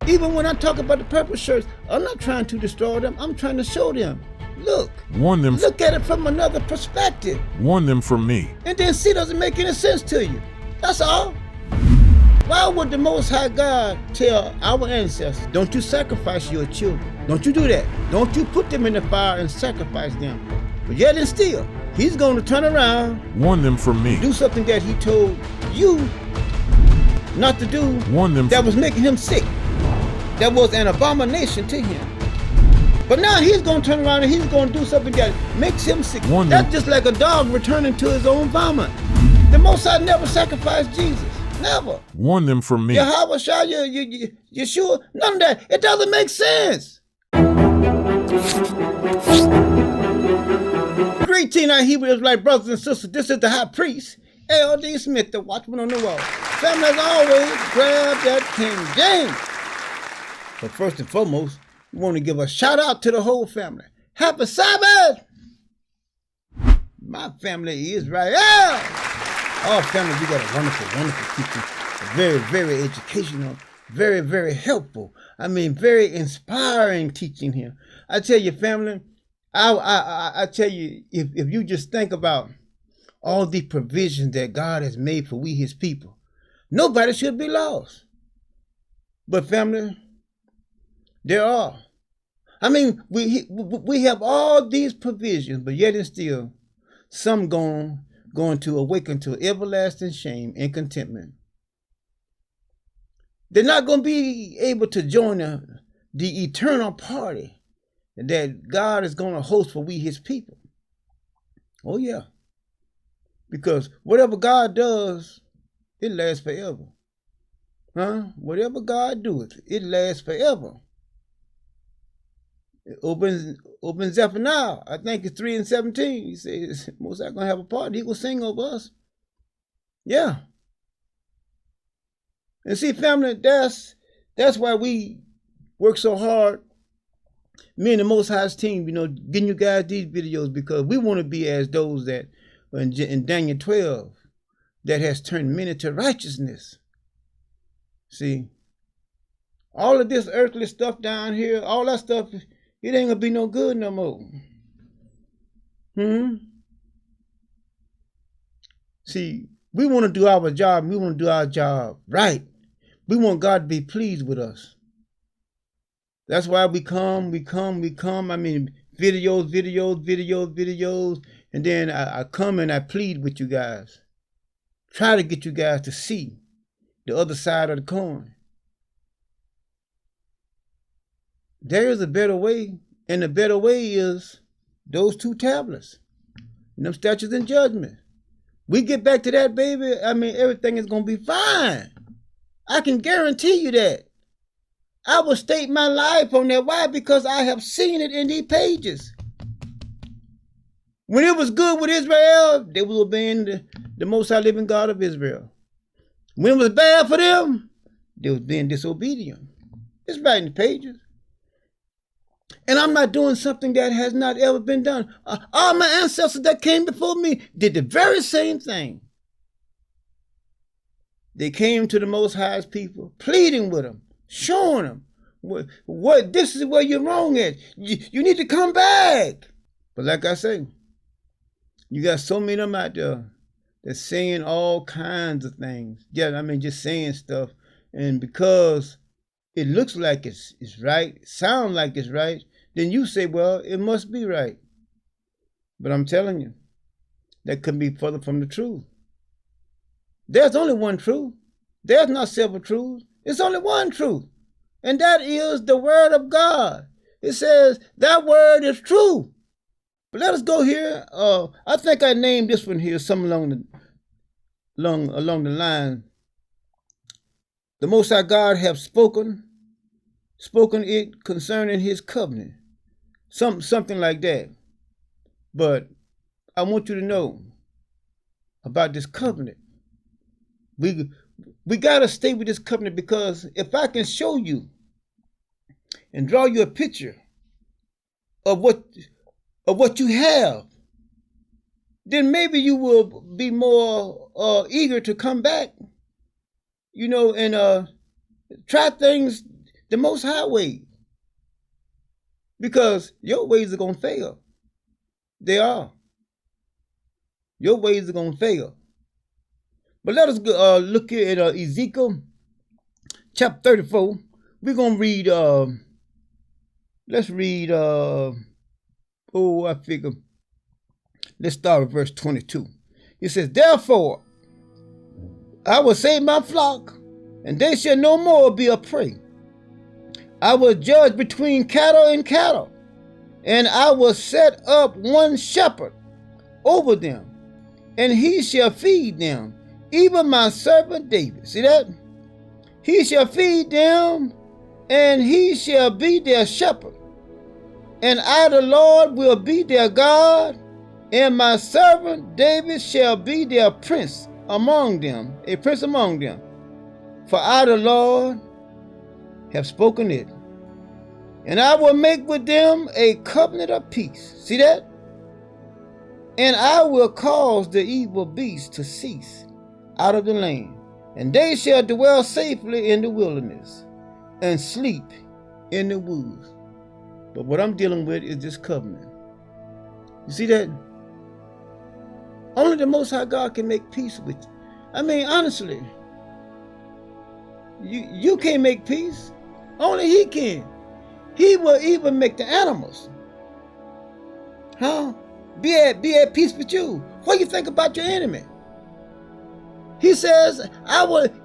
Even when I talk about the purple shirts, I'm not trying to destroy them. I'm trying to show them. Look. Warn them. Look at it from another perspective. Warn them from me. And then see, doesn't make any sense to you. That's all. Why would the Most High God tell our ancestors, don't you sacrifice your children? Don't you do that. Don't you put them in the fire and sacrifice them. But yet and still, he's going to turn around. Warn them from me. Do something that he told you not to do. Warn them. That was making him sick. That was an abomination to him. But now he's going to turn around and he's going to do something that makes him sick. Warn That's them. just like a dog returning to his own vomit. The Most High never sacrificed Jesus. Never. Warn them from me. Yahweh Shah, you sure? None of that. It doesn't make sense. Greeting our Hebrew Israelite brothers and sisters. This is the high priest, L.D. Smith, the watchman on the wall. Family, as always, grab that King James. But first and foremost, we want to give a shout out to the whole family. Happy Sabbath! My family is Israel. Our family, we got a wonderful, wonderful teaching. Very, very educational. Very, very helpful. I mean, very inspiring teaching here. I tell you, family, I tell you, if you just think about all the provisions that God has made for we, his people, nobody should be lost. But family, there are. I mean, we have all these provisions, but yet and still, some going to awaken to everlasting shame and contentment. They're not going to be able to join the eternal party that God is going to host for we, his people. Oh, yeah. Because whatever God does, it lasts forever. Whatever God doeth, it lasts forever. Open Zephaniah, I think it's 3:17. He says, Most High gonna have a party. He will sing over us. Yeah. And see, family, that's why we work so hard. Me and the Most High's team, getting you guys these videos because we want to be as those that in Daniel 12 that has turned many to righteousness. See, all of this earthly stuff down here, all that stuff, it ain't gonna be no good no more. See, we want to do our job. We want to do our job right. We want God to be pleased with us. That's why we come. I mean, videos. And then I come and I plead with you guys. Try to get you guys to see the other side of the coin. There is a better way, and the better way is those 2 tablets, and them statutes and judgment. We get back to that, baby, I mean, everything is going to be fine. I can guarantee you that. I will stake my life on that. Why? Because I have seen it in these pages. When it was good with Israel, they was obeying the Most High living God of Israel. When it was bad for them, they was being disobedient. It's right in the pages. And I'm not doing something that has not ever been done. All my ancestors that came before me did the very same thing. They came to the Most High's people, pleading with them, showing them what this is where you're wrong at. You need to come back. But like I say, you got so many of them out there that's saying all kinds of things. Yeah, I mean, just saying stuff. And because it looks like it's right, sounds like it's right, then you say, well, it must be right. But I'm telling you, that could be further from the truth. There's only one truth. There's not several truths. It's only one truth. And that is the word of God. It says that word is true. But let us go here. I think I named this one here, something along the line. The Most High God have spoken it concerning his covenant. Something like that. But I want you to know about this covenant. We got to stay with this covenant, because if I can show you and draw you a picture of what you have, then maybe you will be more eager to come back, and try things the Most High ways. Because your ways are going to fail. They are. Your ways are going to fail. But let us look here at Ezekiel chapter 34. We're going to read, let's read, I figure, let's start with verse 22. It says, therefore, I will save my flock, and they shall no more be a prey. I will judge between cattle and cattle, and I will set up one shepherd over them, and he shall feed them, even my servant David. See that? He shall feed them, and he shall be their shepherd. And I, the Lord, will be their God, and my servant David shall be their prince among them, a prince among them. For I, the Lord, have spoken it. And I will make with them a covenant of peace. See that? And I will cause the evil beasts to cease out of the land, and they shall dwell safely in the wilderness and sleep in the woods. But what I'm dealing with is this covenant. You see that? Only the Most High God can make peace with you. I mean, honestly, you can't make peace. Only He can. He will even make the animals, be at peace with you. What do you think about your enemy? He says,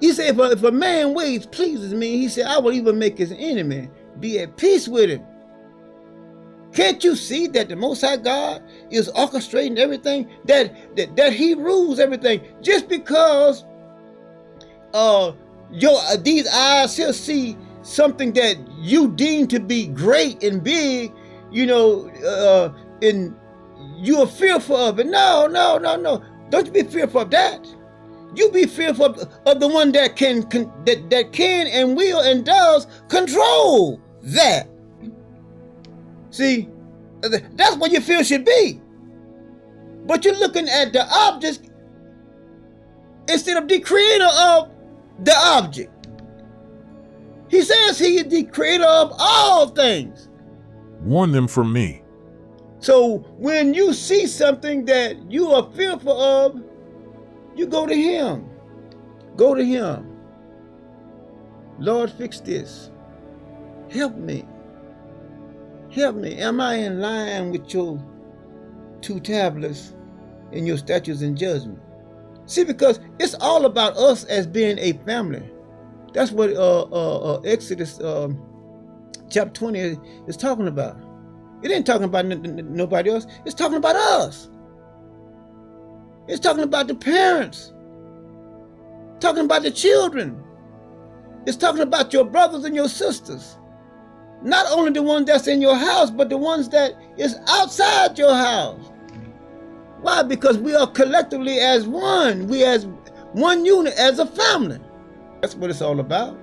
he said, if a man ways pleases me, he said, I will even make his enemy be at peace with him. Can't you see that the Most High God is orchestrating everything, that He rules everything? Just because these eyes shall see something that you deem to be great and big, and you are fearful of it. No. Don't you be fearful of that. You be fearful of the one that can and will and does control that. See, that's what your fear should be. But you're looking at the object instead of the creator of the object. He says He is the creator of all things. Warn them from me. So when you see something that you are fearful of, you go to Him. Go to Him. Lord, fix this. Help me. Help me. Am I in line with your 2 tablets and your statutes and judgment? See, because it's all about us as being a family. That's what Exodus chapter 20 is talking about. It ain't talking about nobody else. It's talking about us. It's talking about the parents. Talking about the children. It's talking about your brothers and your sisters. Not only the ones that's in your house, but the ones that is outside your house. Why? Because we are collectively as one. We as one unit, as a family. That's what it's all about.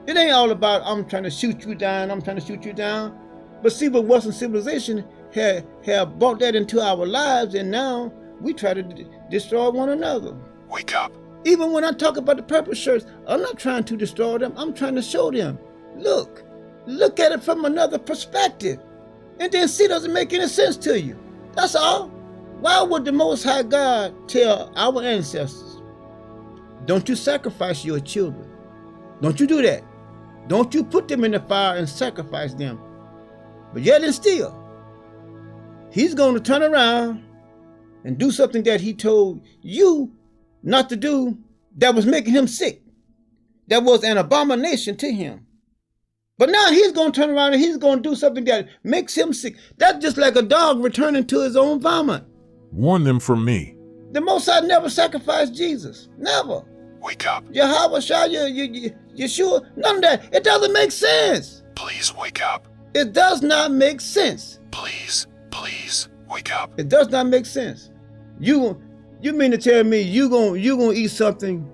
It ain't all about, I'm trying to shoot you down, I'm trying to shoot you down. But see, what Western civilization have brought that into our lives, and now we try to destroy one another. Wake up. Even when I talk about the purple shirts, I'm not trying to destroy them. I'm trying to show them. Look at it from another perspective. And then see, does it make any sense to you? That's all. Why would the Most High God tell our ancestors, don't you sacrifice your children? Don't you do that. Don't you put them in the fire and sacrifice them. But yet and still, He's going to turn around and do something that He told you not to do, that was making Him sick. That was an abomination to Him. But now He's going to turn around and He's going to do something that makes Him sick. That's just like a dog returning to his own vomit. Warn them from me. The Most High never sacrificed Jesus. Never. Wake up. Yahweh Shah, Yeshua, none of that. It doesn't make sense. Please wake up. It does not make sense. Please wake up. It does not make sense. You mean to tell me you gonna eat something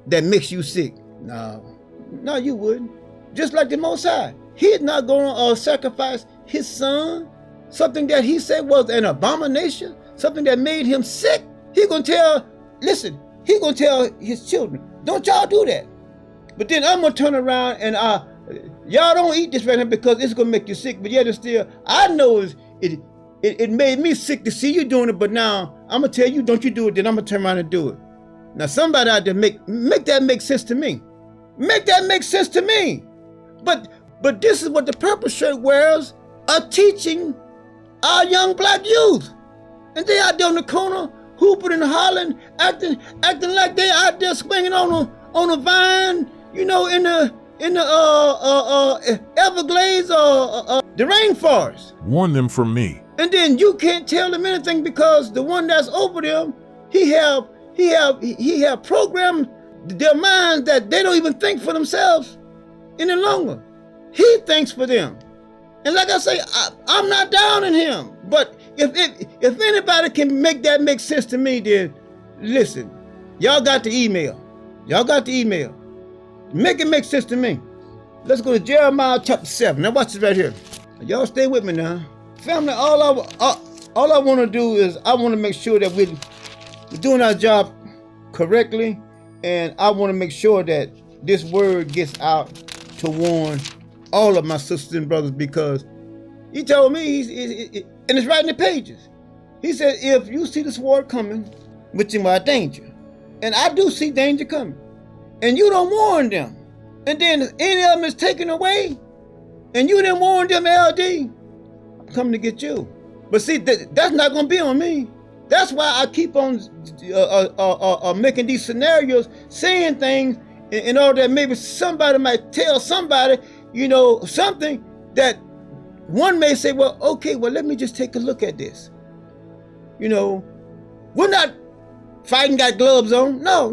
that makes you sick? No, you wouldn't. Just like the Most High, He's not gonna sacrifice His Son, something that He said was an abomination, something that made Him sick. He's gonna tell His children, don't y'all do that. But then I'm gonna turn around and y'all don't eat this right now because it's gonna make you sick. But yet it's still, I know it made me sick to see you doing it. But now I'm gonna tell you, don't you do it? Then I'm gonna turn around and do it. Now somebody out there make that make sense to me. Make that make sense to me. But this is what the purple shirt wearers are teaching our young black youth. And they out there on the corner, hooping and hollering, acting like they out there swinging on a vine, you know, in the Everglades or the rainforest. Warn them from me. And then you can't tell them anything because the one that's over them, he have programmed their minds that they don't even think for themselves any longer. He thinks for them. And like I say, I'm not down in him. But if anybody can make that make sense to me, then listen, y'all got the email. Y'all got the email. Make it make sense to me. Let's go to Jeremiah chapter 7. Now watch this right here. Y'all stay with me now. Family, all I want to do is I want to make sure that we're doing our job correctly. And I want to make sure that this word gets out to warn all of my sisters and brothers, because he told me, and it's right in the pages. He said, if you see the sword coming, which is my danger, and I do see danger coming, and you don't warn them, and then any of them is taken away, and you didn't warn them, LD, I'm coming to get you. But see, that's not going to be on me. That's why I keep on making these scenarios, saying things in order that maybe somebody might tell somebody, you know, something that one may say, well, okay, well, let me just take a look at this. You know, we're not fighting, got gloves on. No,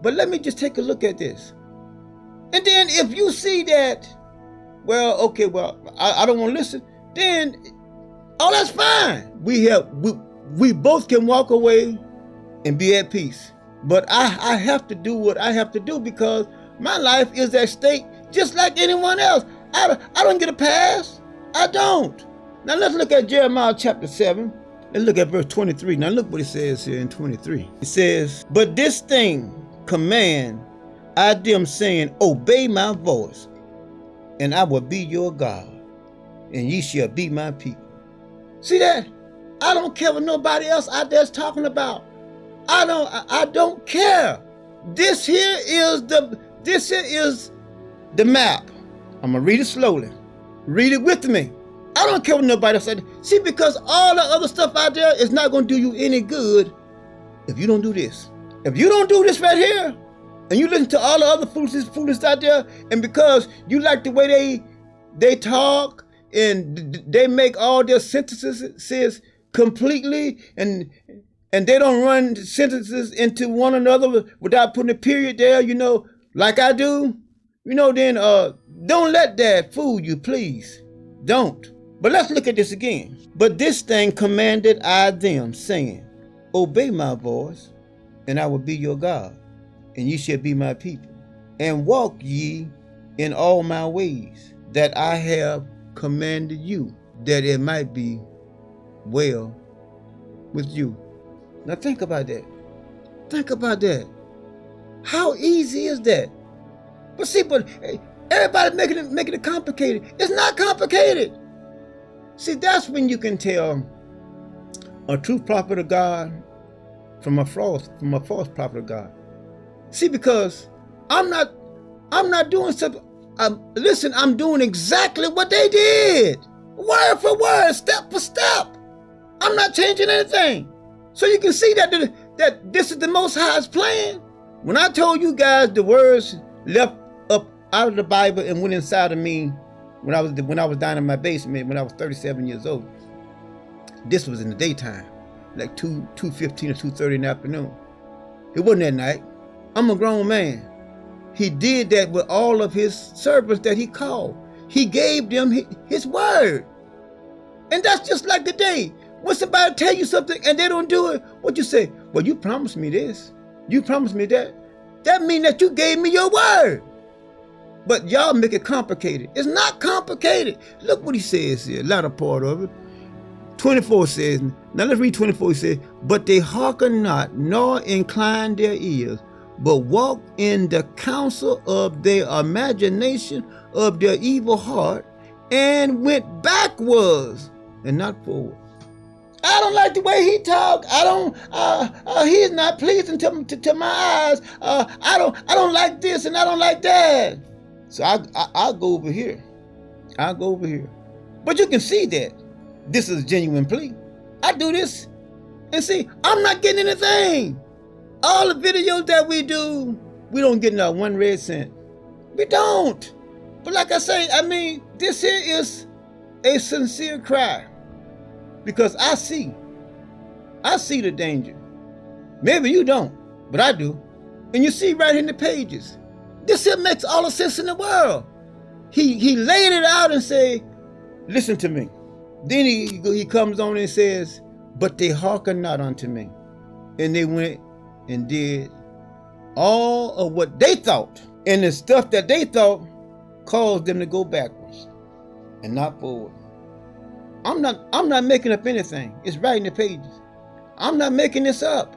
but let me just take a look at this. And then if you see that, well, okay, well, I don't want to listen, then, oh, that's fine. We both can walk away and be at peace. But I have to do what I have to do because my life is at stake just like anyone else. I don't get a pass. I don't. Now let's look at Jeremiah chapter 7. Let's look at verse 23. Now look what it says here in 23. It says, but this thing command I them, saying, obey my voice, and I will be your God, and ye shall be my people. See that? I don't care what nobody else out there's talking about. I don't care. This here is the map. I'm gonna read it slowly. Read it with me. I don't care what nobody else said. See, because all the other stuff out there is not gonna do you any good if you don't do this. If you don't do this right here, and you listen to all the other foolishness out there, and because you like the way they talk and they make all their sentences completely, and they don't run sentences into one another without putting a period there, you know, like I do, you know, then don't let that fool you, please. Don't. But let's look at this again. But this thing commanded I them, saying, obey my voice, and I will be your God, and ye shall be my people. And walk ye in all my ways, that I have commanded you, that it might be well with you. Now think about that. Think about that. How easy is that? But see, everybody making it complicated. It's not complicated. See, that's when you can tell a true prophet of God from a false prophet of God. See, because I'm not doing something. Listen, I'm doing exactly what they did, word for word, step for step. I'm not changing anything. So you can see that this is the Most High's plan. When I told you guys the words left up out of the Bible and went inside of me when I was down in my basement when I was 37 years old, this was in the daytime, like 2:15 or 2:30 in the afternoon. It wasn't at night. I'm a grown man. He did that with all of his servants that he called. He gave them his word. And that's just like today. When somebody tell you something and they don't do it, what you say? Well, you promised me this. You promised me that. That means that you gave me your word. But y'all make it complicated. It's not complicated. Look what he says here, a lot of part of it. 24 says, now let's read 24. He says, but they hearken not, nor incline their ears, but walked in the counsel of their imagination of their evil heart, and went backwards and not forward. I don't like the way he talk. He's not pleasing to my eyes. I don't like this and I don't like that. So I'll go over here. I'll go over here. But you can see that this is a genuine plea. I do this and see, I'm not getting anything. All the videos that we do, we don't get not one red cent. We don't. But like I say, I mean, this here is a sincere cry. Because I see the danger. Maybe you don't, but I do. And you see right in the pages. This here makes all the sense in the world. He laid it out and say, listen to me. Then he comes on and says, but they hearken not unto me. And they went and did all of what they thought. And the stuff that they thought caused them to go backwards and not forward. I'm not making up anything. It's right in the pages. I'm not making this up.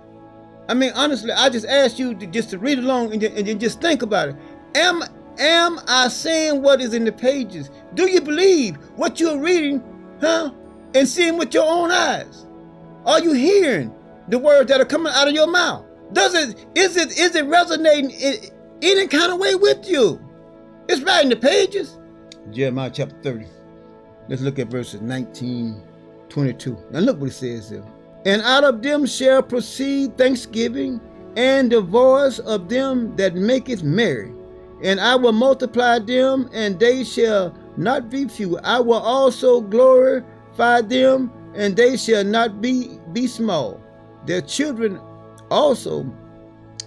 I mean, honestly, I just asked you to read along and just think about it. Am I saying what is in the pages? Do you believe what you're reading, and seeing with your own eyes? Are you hearing the words that are coming out of your mouth? Is it resonating in any kind of way with you? It's right in the pages. Jeremiah chapter 30. Let's look at verses 19, 22. Now look what it says here. And out of them shall proceed thanksgiving, and the voice of them that maketh merry. And I will multiply them, and they shall not be few. I will also glorify them, and they shall not be small. Their children also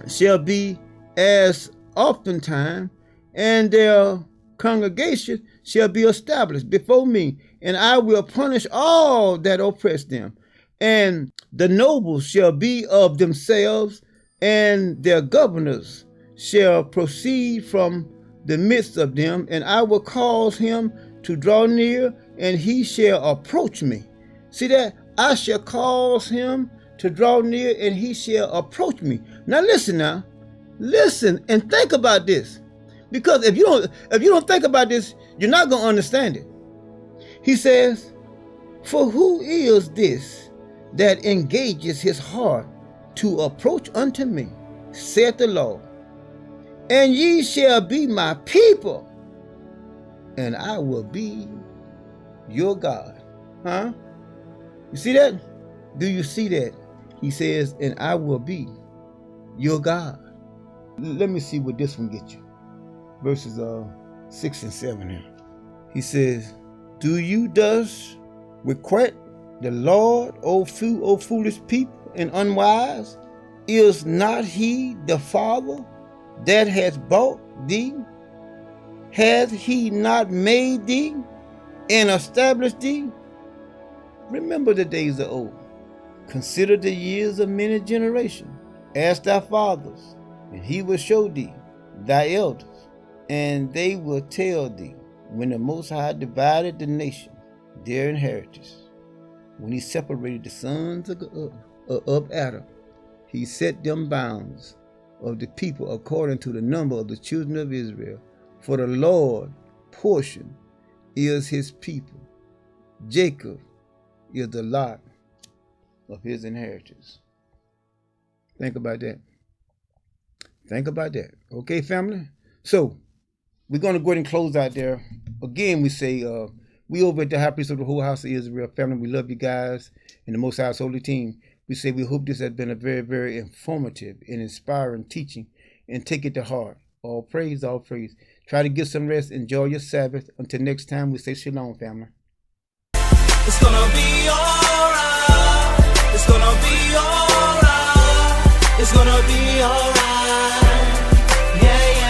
shall be as oftentimes, and their congregation shall be established before me, and I will punish all that oppress them. And the nobles shall be of themselves, and their governors shall proceed from the midst of them, and I will cause him to draw near, and he shall approach me. See that? I shall cause him to draw near, and he shall approach me. Now listen and think about this. Because if you don't think about this, you're not going to understand it. He says, for who is this that engages his heart to approach unto me, saith the Lord, and ye shall be my people, and I will be your God. You see that? Do you see that? He says, and I will be your God. Let me see what this one gets you. Verses 6 and 7 here. He says, do you thus requite the Lord, O foolish people and unwise? Is not he the Father that has bought thee? Hath he not made thee and established thee? Remember the days of old. Consider the years of many generations. Ask thy fathers, and he will show thee thy elders, and they will tell thee when the Most High divided the nation, their inheritance. When he separated the sons of Adam, he set them bounds of the people according to the number of the children of Israel. For the Lord portion is his people. Jacob is the lot of his inheritance. Think about that. Think about that. Okay, family? So, we're going to go ahead and close out there. Again, we say, we over at the High Priest of the whole house of Israel family, we love you guys and the Most High's holy team. We say we hope this has been a very, very informative and inspiring teaching, and take it to heart. All praise, all praise. Try to get some rest. Enjoy your Sabbath. Until next time, we say shalom, family. It's gonna be alright. It's gonna be alright. It's gonna be alright. Yeah.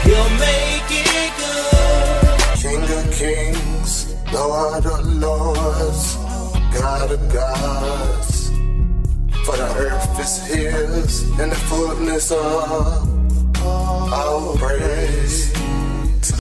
He'll make it good. King of kings, Lord of lords, God of gods. For the earth is his, and the fullness of our praise.